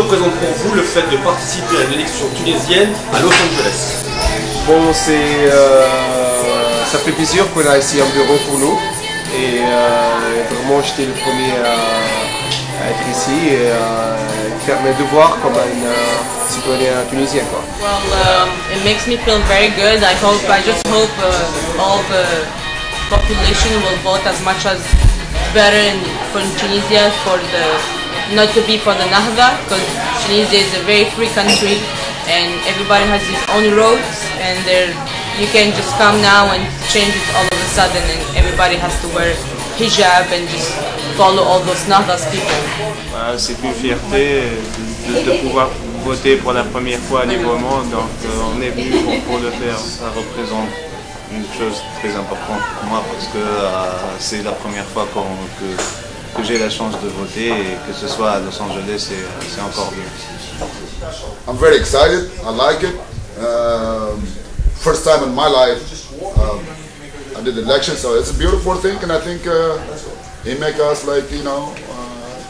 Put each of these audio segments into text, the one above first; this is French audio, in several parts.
représente pour vous le fait de participer à une élection tunisienne à Los Angeles? Bon, ça fait plaisir qu'on a ici un bureau pour nous. Et vraiment, j'étais le premier à être ici et faire mes devoirs comme un citoyen tunisien. Well, it makes me feel very good. I just hope all the population will vote as much as better for Tunisia, not to be for the Nahda, because Tunisia is a very free country and everybody has his own roads, and you can just come now and change it all of a sudden, and everybody has to wear hijab and just follow all those Nahdas people. C'est une fierté de pouvoir voter pour la première fois librement, donc on est venu pour le faire. Ça représente une chose très importante pour moi parce que c'est la première fois que j'ai la chance de voter, et que ce soit à Los Angeles, c'est encore mieux. I'm very excited. I like it. First time in my life I did election, so it's a beautiful thing, and I think it make us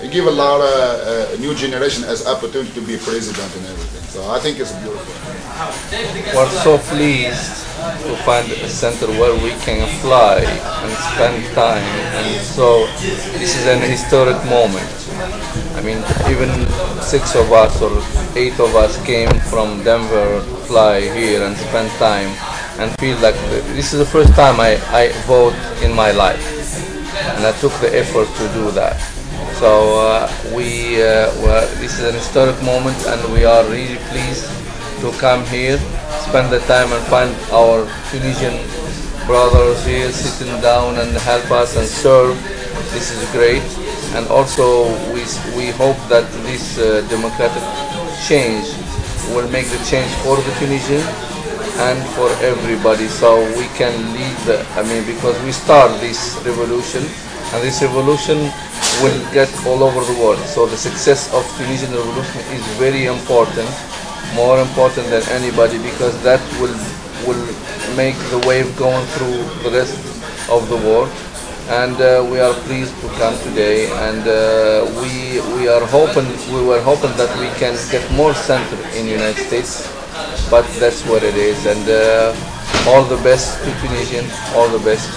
it give a lot of new generation as opportunity to be president and everything. So I think it's beautiful. We're so pleased to find a center where we can fly and spend time, and so this is an historic moment. I mean, even 6 of us or 8 of us came from Denver to fly here and spend time and feel like this is the first time I vote in my life, and I took the effort to do that. So this is an historic moment, and we are really pleased to come here, spend the time and find our Tunisian brothers here sitting down and help us and serve. This is great, and also we hope that this democratic change will make the change for the Tunisian and for everybody, so we can lead because we start this revolution, and this revolution will get all over the world. So the success of Tunisian revolution is very important, more important than anybody, because that will make the wave going through the rest of the world. And we are pleased to come today, and we were hoping that we can get more center in the United States, but that's what it is. And all the best to Tunisian, all the best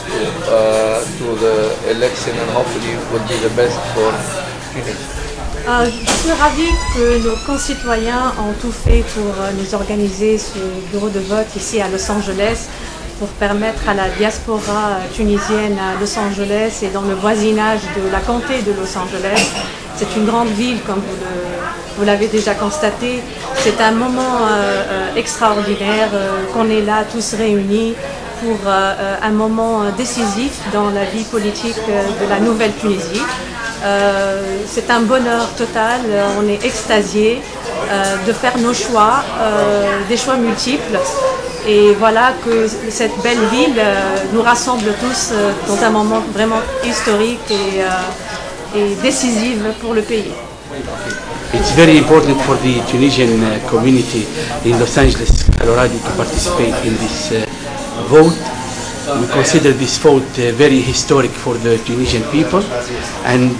to the election, and hopefully it will be the best for Tunisia. Je suis ravie que nos concitoyens ont tout fait pour nous organiser ce bureau de vote ici à Los Angeles, pour permettre à la diaspora tunisienne à Los Angeles et dans le voisinage de la comté de Los Angeles. C'est une grande ville, comme vous l'avez déjà constaté. C'est un moment extraordinaire qu'on est là tous réunis pour un moment décisif dans la vie politique de la Nouvelle Tunisie. C'est un bonheur total, on est extasiés de faire nos choix, des choix multiples. Et voilà que cette belle ville nous rassemble tous dans un moment vraiment historique et décisif pour le pays. It's very important for the Tunisian community in Los Angeles, Colorado, to participate in this vote. We consider this vote very historic for the Tunisian people, and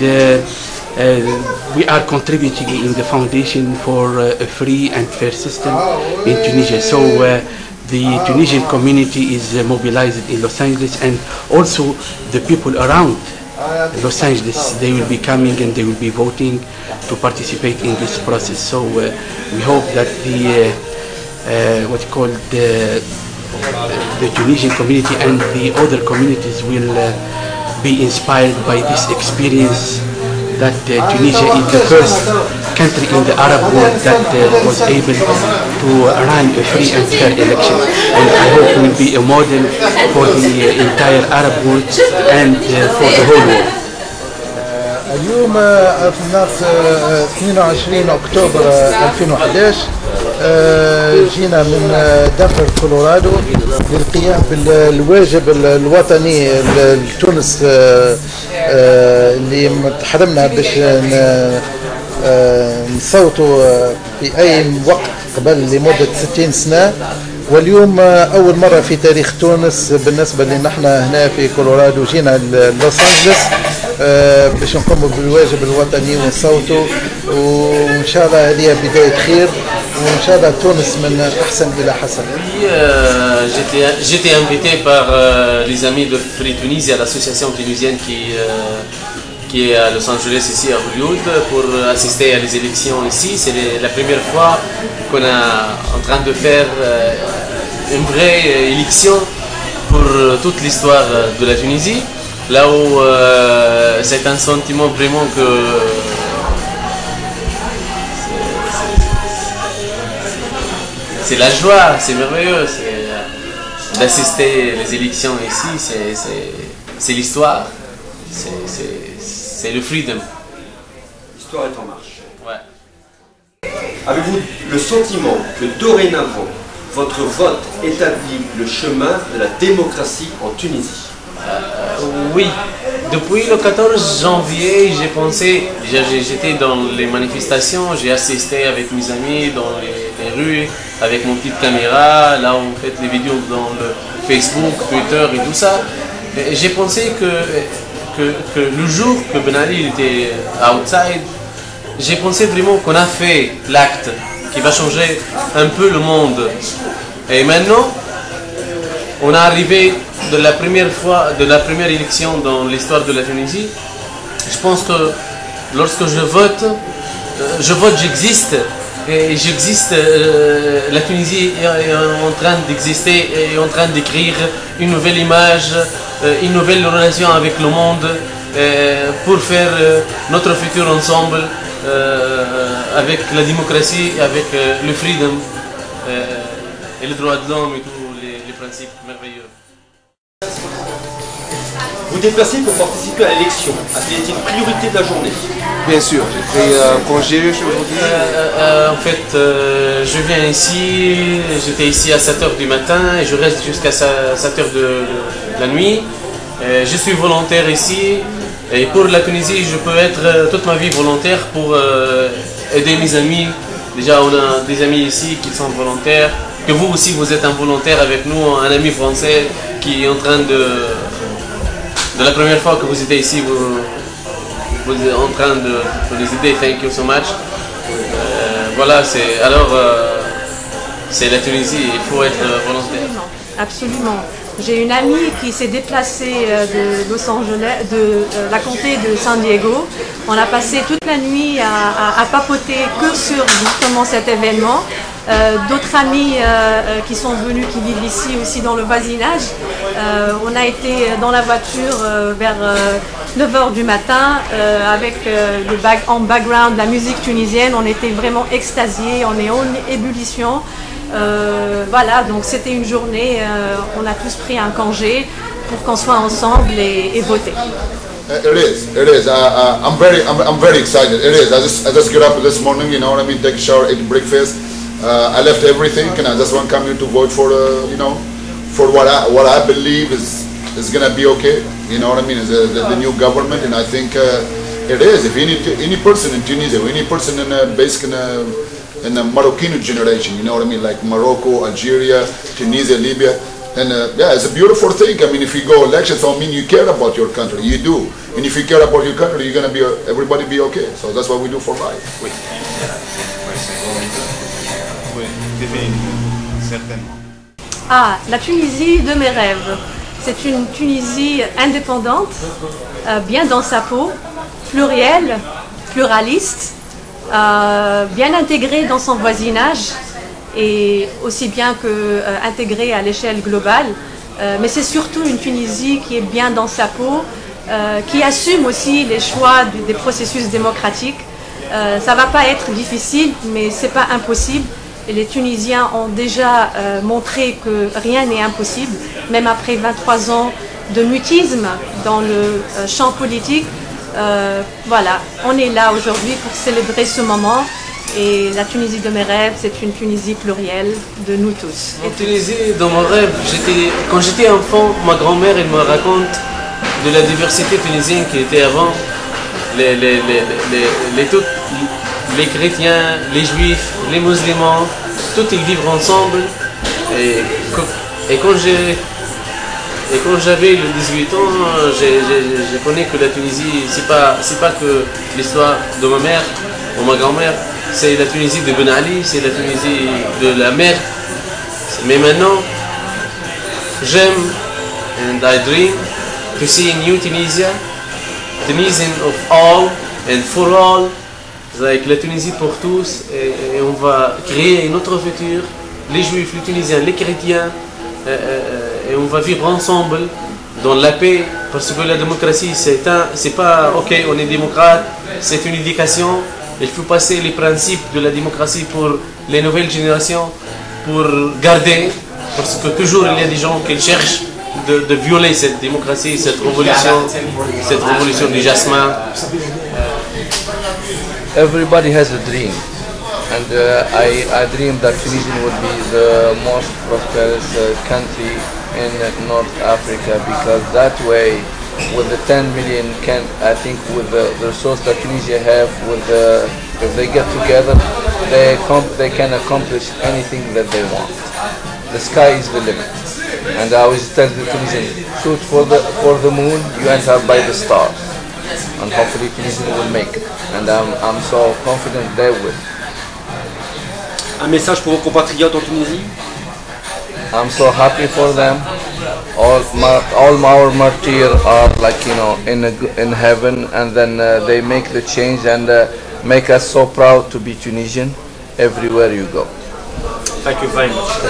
we are contributing in the foundation for a free and fair system in Tunisia. So the Tunisian community is mobilized in Los Angeles, and also the people around Los Angeles, they will be coming and they will be voting to participate in this process. So we hope that the Tunisian community and the other communities will be inspired by this experience, that Tunisia is the first country in the Arab world that was able to run a free and fair election, and I hope it will be a model for the entire Arab world and for the whole world. اليوم في الناس 22 أكتوبر 2011 جينا من دنفر كولورادو للقيام بالواجب الوطني لتونس اللي حرمنا باش نصوتوا في أي وقت قبل لمدة 60 سنة. واليوم أول مرة في تاريخ تونس بالنسبة لنا احنا هنا في كولورادو جينا لوس أنجلوس باش نقوموا بالواجب الوطني ونصوتوا، وان شاء الله هذه بدايه خير، وان شاء الله تونس من احسن الى حسن. J'étais invité par les amis de Free Tunisie, l'association tunisienne qui est à Los Angeles, ici à Hollywood, pour assister à les élections ici. C'est la première fois qu'on est en train de faire une vraie élection pour toute l'histoire de la Tunisie. Là où c'est un sentiment vraiment que c'est la joie, c'est merveilleux, d'assister les élections ici, c'est l'histoire, c'est le freedom. L'histoire est en marche. Ouais. Avez-vous le sentiment que dorénavant, votre vote établit le chemin de la démocratie en Tunisie? Oui, depuis le 14 janvier, j'ai pensé, j'étais dans les manifestations, j'ai assisté avec mes amis dans les rues, avec mon petite caméra, là on fait les vidéos dans le Facebook, Twitter et tout ça. J'ai pensé que le jour que Ben Ali était outside, j'ai pensé vraiment qu'on a fait l'acte qui va changer un peu le monde. Et maintenant, on est arrivé de la première élection dans l'histoire de la Tunisie. Je pense que lorsque je vote, j'existe. Et j'existe, la Tunisie est en train d'exister, est en train d'écrire une nouvelle image, une nouvelle relation avec le monde pour faire notre futur ensemble avec la démocratie, avec le freedom et les droits de l'homme et tous les principes merveilleux. Vous déplacez pour participer à l'élection. A-t-il une priorité de la journée? Bien sûr, j'ai pris un congé aujourd'hui. En fait, je viens ici, j'étais ici à 7h du matin et je reste jusqu'à 7h de la nuit. Je suis volontaire ici et pour la Tunisie, je peux être toute ma vie volontaire pour aider mes amis. Déjà, on a des amis ici qui sont volontaires, que vous aussi vous êtes un volontaire avec nous, un ami français qui est en train de la première fois que vous êtes ici, vous êtes en train de les aider. Thank you so much. Voilà, c'est la Tunisie, il faut être volontaire. Absolument. J'ai une amie qui s'est déplacée de Los Angeles, de la comté de San Diego. On a passé toute la nuit à papoter que sur justement cet événement. D'autres amis qui sont venus, qui vivent ici aussi dans le voisinage. On a été dans la voiture vers 9h du matin avec en background la musique tunisienne. On était vraiment extasiés, on est en ébullition. Voilà, donc c'était une journée, on a tous pris un congé pour qu'on soit ensemble et voter. It is. I'm very excited. It is. I just get up this morning, you know what I mean, take a shower, eat breakfast. I left everything, and I just want to come here to vote for, you know, for what I believe is gonna be okay. You know what I mean? Is the new government, and I think it is. If any person in Tunisia, or any person in the Moroccan generation, you know what I mean, like Morocco, Algeria, Tunisia, Libya, and yeah, it's a beautiful thing. I mean, if you go elections, so I mean you care about your country, you do, and if you care about your country, you're gonna be everybody be okay. So that's what we do for life. Oui, certainement. Ah, la Tunisie de mes rêves. C'est une Tunisie indépendante, bien dans sa peau, plurielle, pluraliste, bien intégrée dans son voisinage et aussi bien qu'intégrée à l'échelle globale. Mais c'est surtout une Tunisie qui est bien dans sa peau, qui assume aussi les choix des processus démocratiques. Ça ne va pas être difficile, mais ce n'est pas impossible. Et les Tunisiens ont déjà montré que rien n'est impossible, même après 23 ans de mutisme dans le champ politique. Voilà, on est là aujourd'hui pour célébrer ce moment. Et la Tunisie de mes rêves, c'est une Tunisie plurielle de nous tous. En Tunisie, dans mon rêve, quand j'étais enfant, ma grand-mère elle me raconte de la diversité tunisienne qui était avant. Les chrétiens, les juifs, les musulmans, tous ils vivent ensemble. Et quand Et quand j'avais 18 ans, j'ai connu que la Tunisie, c'est pas que l'histoire de ma mère ou ma grand-mère, c'est la Tunisie de Ben Ali, c'est la Tunisie de la mer. Mais maintenant, j'aime and I dream to see a new Tunisia, Tunisian of all and for all, like la Tunisie pour tous, et on va créer un autre futur, les Juifs, les Tunisiens, les chrétiens, et on va vivre ensemble dans la paix, parce que la démocratie, c'est pas ok, on est démocrate, c'est une éducation. Il faut passer les principes de la démocratie pour les nouvelles générations, pour garder, parce que toujours il y a des gens qui cherchent de violer cette démocratie, cette révolution du jasmin. Everybody has a dream, and I dream that Tunisia would be the most prosperous country in North Africa, because that way, with the 10 million, I think with the resource that Tunisia have, if they get together, they can accomplish anything that they want. The sky is the limit. And I always tell the Tunisians, shoot for the moon, you enter by the stars. And hopefully Tunisia will make it. And I'm so confident they will. Un message pour vos compatriotes en Tunisie? I'm so happy for them. All our martyrs are like, you know, in heaven, and then they make the change and make us so proud to be Tunisian everywhere you go. Thank you very much.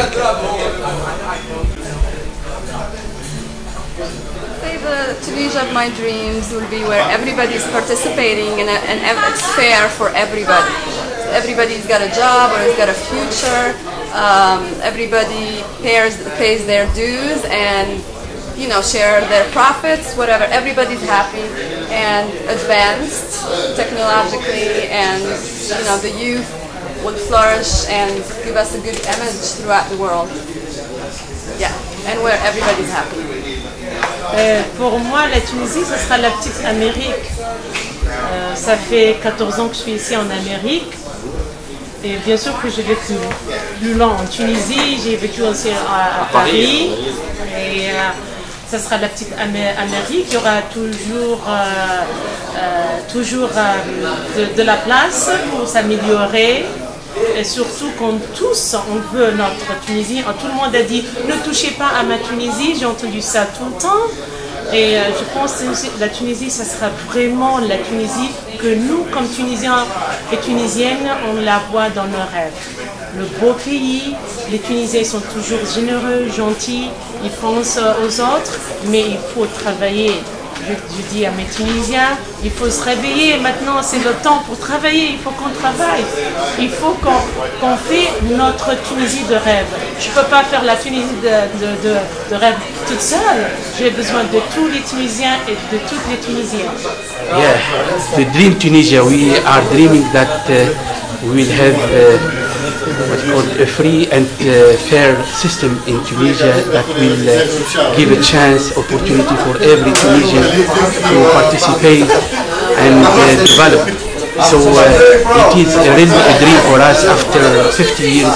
The Tunisia of my dreams will be where everybody's participating and it's fair for everybody. Everybody's got a job or has got a future. Everybody pays their dues and, you know, share their profits, whatever. Everybody's happy and advanced technologically, and, you know, the youth will flourish and give us a good image throughout the world. Yeah, and where everybody's happy. Pour moi, la Tunisie, ce sera la petite Amérique. Ça fait 14 ans que je suis ici en Amérique. Et bien sûr que j'ai vécu plus long en Tunisie, j'ai vécu aussi à Paris. Et ça sera la petite Amérique. Il y aura toujours de la place pour s'améliorer. Et surtout, quand tous on veut notre Tunisie, tout le monde a dit ne touchez pas à ma Tunisie, j'ai entendu ça tout le temps. Et je pense que la Tunisie, ça sera vraiment la Tunisie que nous, comme Tunisiens et Tunisiennes, on la voit dans nos rêves. Le beau pays, les Tunisiens sont toujours généreux, gentils, ils pensent aux autres, mais il faut travailler. Je dis à mes Tunisiens, il faut se réveiller, maintenant c'est le temps pour travailler, il faut qu'on travaille. Il faut qu'on fait notre Tunisie de rêve. Je ne peux pas faire la Tunisie de rêve toute seule. J'ai besoin de tous les Tunisiens et de toutes les Tunisiennes. Yeah, the dream Tunisia, we are dreaming that we will have what's called a free and fair system in Tunisia that will give a chance, opportunity for every Tunisian to participate and develop. So it is really a dream for us after 50 years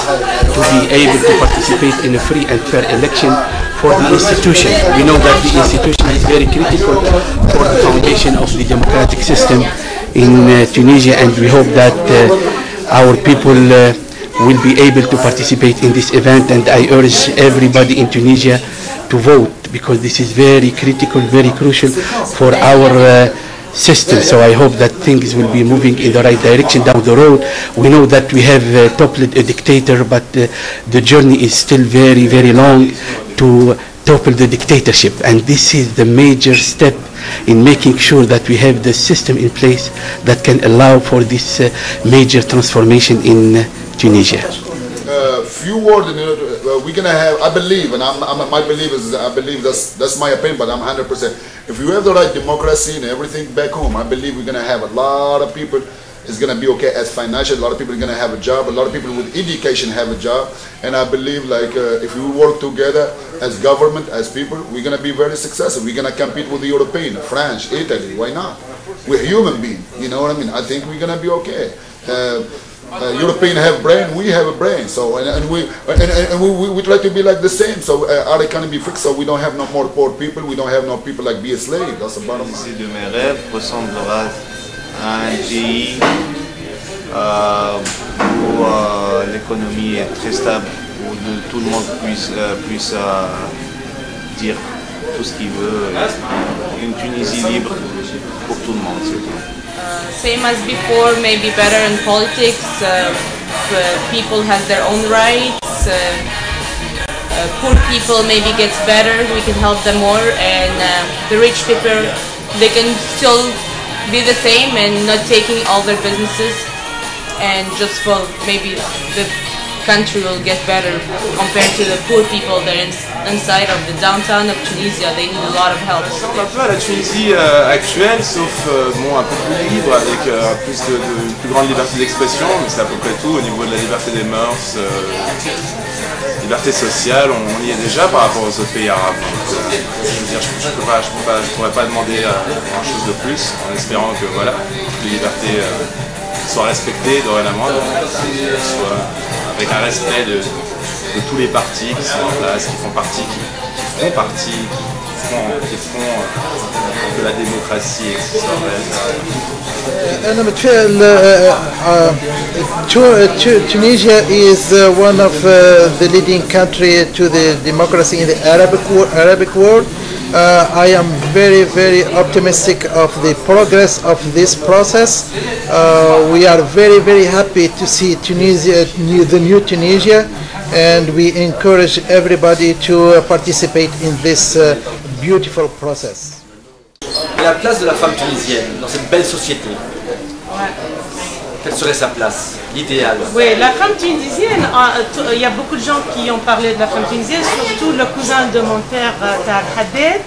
to be able to participate in a free and fair election for the institution. We know that the institution is very critical for the foundation of the democratic system in Tunisia, and we hope that our people will be able to participate in this event, and I urge everybody in Tunisia to vote, because this is very critical, very crucial for our system. So I hope that things will be moving in the right direction down the road. We know that we have toppled a dictator, but the journey is still very, very long to topple the dictatorship, and this is the major step in making sure that we have the system in place that can allow for this major transformation in Tunisia. Few words, we're gonna have. I believe, and my belief is, I believe that's my opinion, but I'm 100%. If you have the right democracy and everything back home, I believe we're gonna have a lot of people. It's gonna be okay as financial. A lot of people are gonna have a job. A lot of people with education have a job, and I believe like if we work together as government, as people, we're gonna be very successful. We're gonna compete with the European, France, Italy. Why not? We're human beings. You know what I mean? I think we're gonna be okay. European have brain, we have a brain. So and we try to be like the same. So our economy fixed. So we don't have no more poor people. We don't have no people like be a slave. That's the bottom line. De mes rêves ressemblera à un pays où l'économie est très stable, où tout le monde puisse dire tout ce qu'il veut. Une Tunisie libre pour tout le monde, c'est tout. Same as before, maybe better in politics. People have their own rights. Poor people maybe gets better. We can help them more, and the rich people, they can still be the same and not taking all their businesses, and just for maybe the country will get better compared to the poor people that are inside of the downtown of Tunisia. They need a lot of help. Ça ressemble un peu à la Tunisie actuelle, sauf bon, un peu plus libre, avec une plus grande liberté d'expression, mais c'est à peu près tout au niveau de la liberté des mœurs, liberté sociale, on y est déjà par rapport aux autres pays arabes. Donc, je veux dire, je pourrais pas demander grand chose de plus, en espérant que voilà, les libertés soient respectées dorénavant, avec un respect de tous les partis qui sont en place, qui feront partie de la démocratie أنا متفائل. Tunisia is one of the leading country to the democracy in the Arabic world. I am very optimistic of the progress of this process. We are very happy to see Tunisia, the new Tunisia, and we encourage everybody to participate in this beautiful process. La place de la femme tunisienne dans cette belle société, quelle serait sa place, l'idéal? Oui, la femme tunisienne, il y a beaucoup de gens qui ont parlé de la femme tunisienne, surtout le cousin de mon père, Tahar Haded.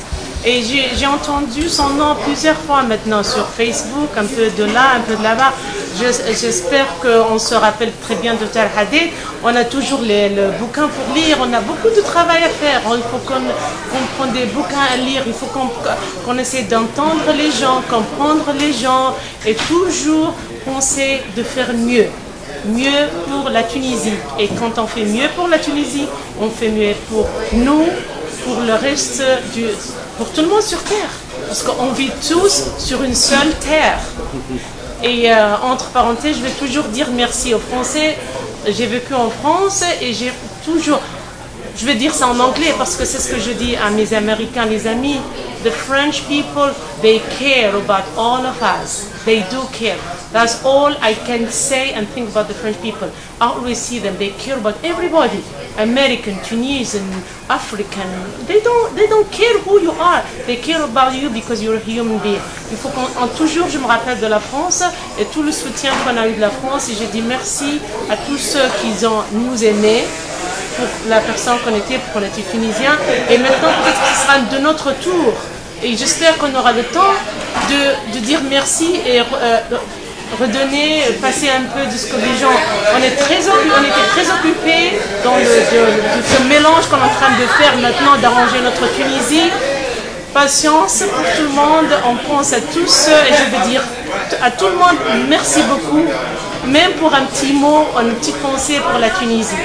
Et j'ai entendu son nom plusieurs fois maintenant sur Facebook, un peu de là, un peu de là-bas. J'espère qu'on se rappelle très bien de Tahar Haded. On a toujours le bouquin pour lire, on a beaucoup de travail à faire. Il faut qu'on prenne des bouquins à lire, il faut qu'on essaie d'entendre les gens, comprendre les gens et toujours penser de faire mieux pour la Tunisie. Et quand on fait mieux pour la Tunisie, on fait mieux pour nous, pour le reste pour tout le monde sur Terre. Parce qu'on vit tous sur une seule terre. Et entre parenthèses, je vais toujours dire merci aux Français. J'ai vécu en France et j'ai toujours... Je vais dire ça en anglais parce que c'est ce que je dis à mes Américains, les amis. The French people, they care about all of us. They do care. That's all I can say and think about the French people. I always see them. They care about everybody. American, Tunisian, African. They don't care who you are. They care about you because you're a human being. Il faut toujours, je me rappelle de la France et tout le soutien qu'on a eu de la France. Et je dis merci à tous ceux qui nous aimés pour la personne qu'on était, pour qu'on était tunisien. Et maintenant, peut-être que ce sera de notre tour. Et j'espère qu'on aura le temps de dire merci et redonner, passer un peu de ce que les gens... On était très occupés dans ce mélange qu'on est en train de faire maintenant, d'arranger notre Tunisie. Patience pour tout le monde, on pense à tous et je veux dire à tout le monde merci beaucoup, même pour un petit mot, une petite pensée pour la Tunisie,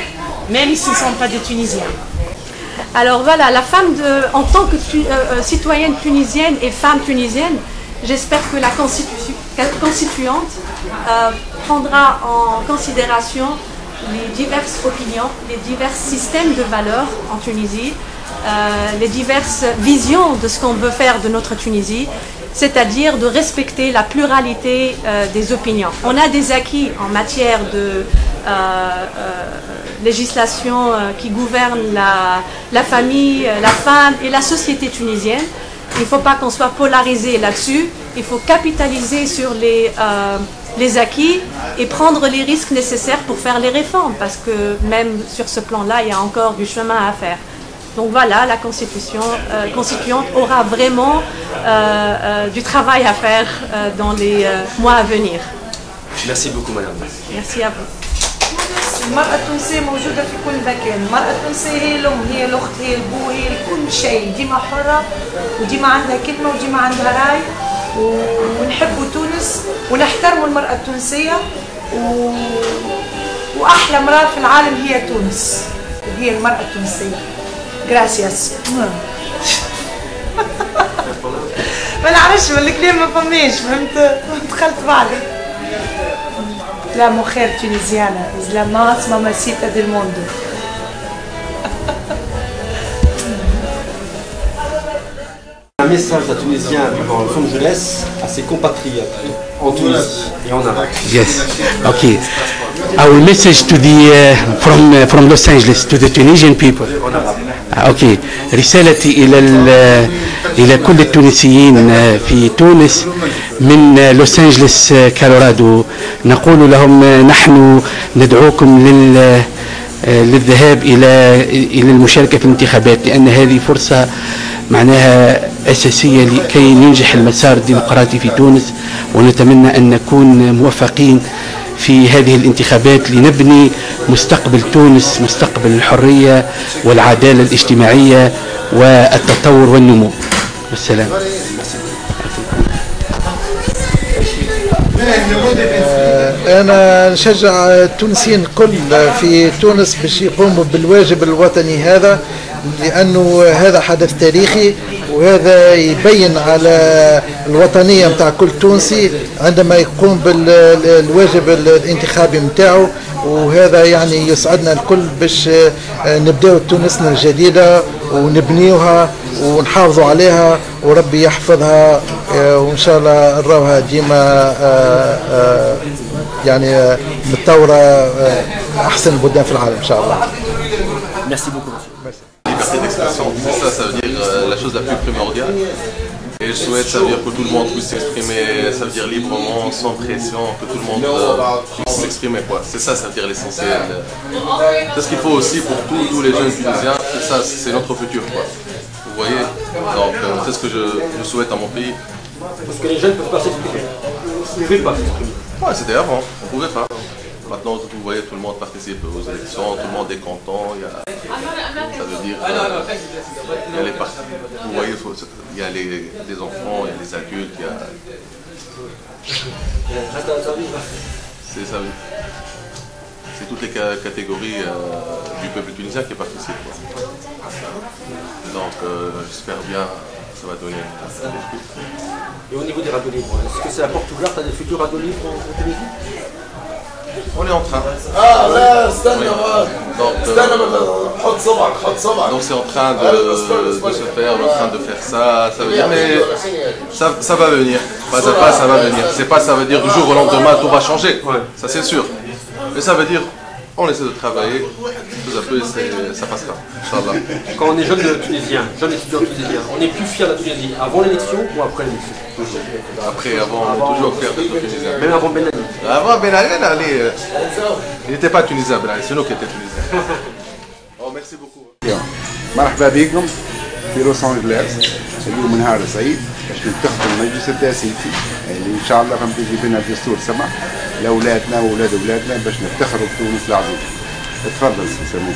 même s'ils ne sont pas des Tunisiens. Alors voilà, la femme, en tant que citoyenne tunisienne et femme tunisienne, j'espère que la constituante prendra en considération les diverses opinions, les divers systèmes de valeurs en Tunisie, les diverses visions de ce qu'on veut faire de notre Tunisie, c'est-à-dire de respecter la pluralité des opinions. On a des acquis en matière de législation qui gouverne la famille, la femme et la société tunisienne. Il ne faut pas qu'on soit polarisé là-dessus, il faut capitaliser sur les acquis et prendre les risques nécessaires pour faire les réformes, parce que même sur ce plan-là, il y a encore du chemin à faire. Donc voilà, la constituante aura vraiment du travail à faire dans les mois à venir. Merci beaucoup, madame. Merci à vous. المرأة التونسية موجودة في كل مكان، المرأة التونسية هي الأم، هي الأخت، هي البو، هي كل شيء، ديما حرة وديما عندها كلمة وديما عندها رأي، ونحبوا تونس ونحترموا المرأة التونسية واحلى امراه في العالم هي تونس، وهي المراه التونسيه. جراسياس. ما نعرفش بالكلام ما فماش، فهمت؟ دخلت بعدي. La mujer tunisiana es la más mamacita del mundo. Un message d'un Tunisien vivant à Los Angeles à ses compatriotes en Tunisie et en Arabe. Yes. Okay. Our message to the from Los Angeles to the Tunisian people. Okay. رسالتي إلى كل التونسيين في تونس من لوس أنجلس كولورادو، نقول لهم نحن ندعوكم للذهاب إلى المشاركة في الانتخابات، لأن هذه فرصة معناها أساسية لكي ينجح المسار الديمقراطي في تونس، ونتمنى أن نكون موفقين في هذه الانتخابات لنبني مستقبل تونس، مستقبل الحرية والعدالة الاجتماعية والتطور والنمو. والسلام. أنا نشجع التونسيين الكل في تونس باش يقوموا بالواجب الوطني هذا، لأنه هذا حدث تاريخي، وهذا يبين على الوطنية متاع كل تونسي عندما يقوم بالواجب الانتخابي متاعه، وهذا يعني يسعدنا الكل باش نبداو تونسنا الجديدة ونبنيوها ونحافظوا عليها وربي يحفظها، وإن شاء الله نراوها ديما يعني متطورة أحسن البلدان في العالم إن شاء الله. Merci beaucoup. Liberté d'expression, ça veut dire la chose la plus primordiale. Et je souhaite, ça veut dire que tout le monde puisse s'exprimer, ça veut dire librement, sans pression, que tout le monde puisse s'exprimer, quoi. C'est ça, ça veut dire l'essentiel. C'est ce qu'il faut aussi pour tous les jeunes tunisiens, c'est ça, c'est notre futur, quoi. Vous voyez? Donc c'est ce que je souhaite à mon pays. Parce que les jeunes ne peuvent pas s'exprimer. Ils ne pouvaient pas s'exprimer. Ouais, c'était avant, on ne pouvait pas. Maintenant, vous voyez, tout le monde participe aux élections, tout le monde est content. Ça veut dire il y a les partis. Vous voyez, il y a les enfants, il y a les adultes, il y a... C'est toutes les catégories du peuple tunisien qui participent. Donc, j'espère bien que ça va donner des fruits. Et au niveau des radios libres, est-ce que c'est la porte ouverte à des futurs radios libres en Tunisie? On est en train. Donc c'est en train de se faire, on est en train de faire ça, ça veut dire, mais ça va venir. Pas à pas, ça va venir. C'est pas, ça veut dire du jour au lendemain tout va changer. Ça c'est sûr. Mais ça veut dire, on essaie de travailler, peu à peu ça passera. Inch'Allah. Quand on est jeune tunisien, jeune étudiant tunisien, on est plus fier de la Tunisie avant l'élection ou après l'élection? Après, avant, on est toujours fier d'être tunisien. Même avant Ben Ali? Avant Ben Ali, il n'était pas tunisien, Ben Ali, c'est nous qui étions tunisiens. Oh, merci beaucoup. مرحبا بكم في لوس أنجلوس. اليوم نهار سعيد باش ننتخبوا المجلس التأسيسي اللي إن شاء الله راح تجي بنا الدستور سمح لأولادنا وأولاد أولادنا باش نفتخروا بتونس العظيمة. تفضل سمو.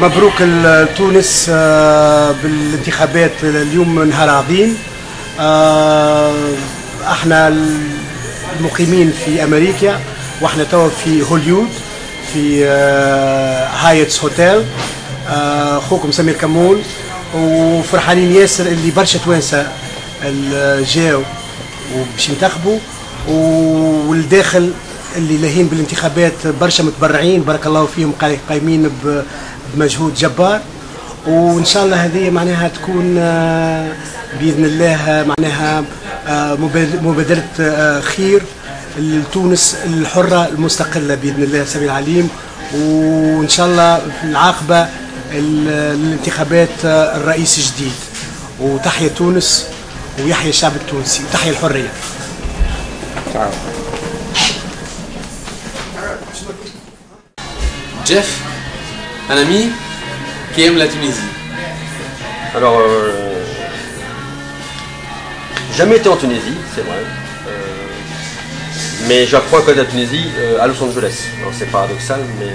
مبروك لتونس بالانتخابات اليوم نهار عظيم. احنا المقيمين في امريكا واحنا توا في هوليود في هايتس هوتيل. اخوكم سمير كمون وفرحانين ياسر اللي برشا توانسه جاو وباش ينتخبوا، والداخل اللي لاهين بالانتخابات برشا متبرعين بارك الله فيهم قايمين بمجهود جبار. وان شاء الله هذه معناها تكون باذن الله معناها مبادره خير لتونس الحره المستقله باذن الله سبيل العليم. وان شاء الله في العاقبه الانتخابات الرئيس الجديد. وتحيا تونس ويحيا الشعب التونسي وتحيا الحريه. Jeff, un ami qui aime la Tunisie. Alors, jamais été en Tunisie, c'est vrai. Mais j'apprends à connaître la Tunisie à Los Angeles. C'est paradoxal, mais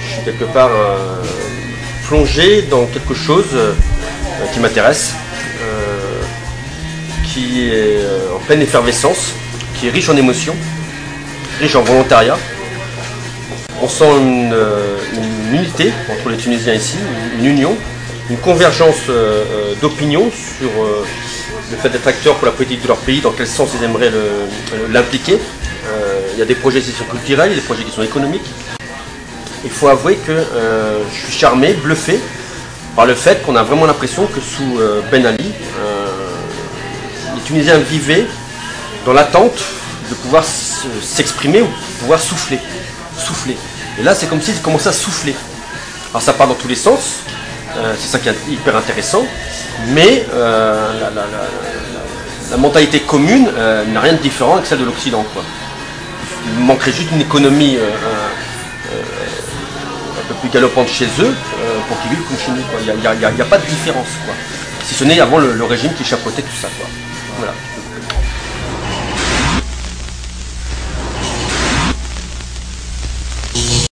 je suis quelque part plongé dans quelque chose qui m'intéresse, qui est en pleine effervescence, qui est riche en émotions. riche en volontariat. On sent une unité entre les Tunisiens ici, une union, une convergence d'opinion sur le fait d'être acteur pour la politique de leur pays, dans quel sens ils aimeraient l'impliquer. Il y a des projets qui sont culturels, il y a des projets qui sont économiques. Il faut avouer que je suis charmé, bluffé par le fait qu'on a vraiment l'impression que sous Ben Ali, les Tunisiens vivaient dans l'attente de pouvoir s'exprimer ou de pouvoir souffler. Et là, c'est comme s'ils commençaient à souffler. Alors ça part dans tous les sens, c'est ça qui est hyper intéressant, mais la mentalité commune n'a rien de différent avec celle de l'Occident. Il manquerait juste une économie un peu plus galopante chez eux pour qu'ils vivent comme chez nous. Il n'y a pas de différence, si ce n'est avant le régime qui chapeautait tout ça. Voilà.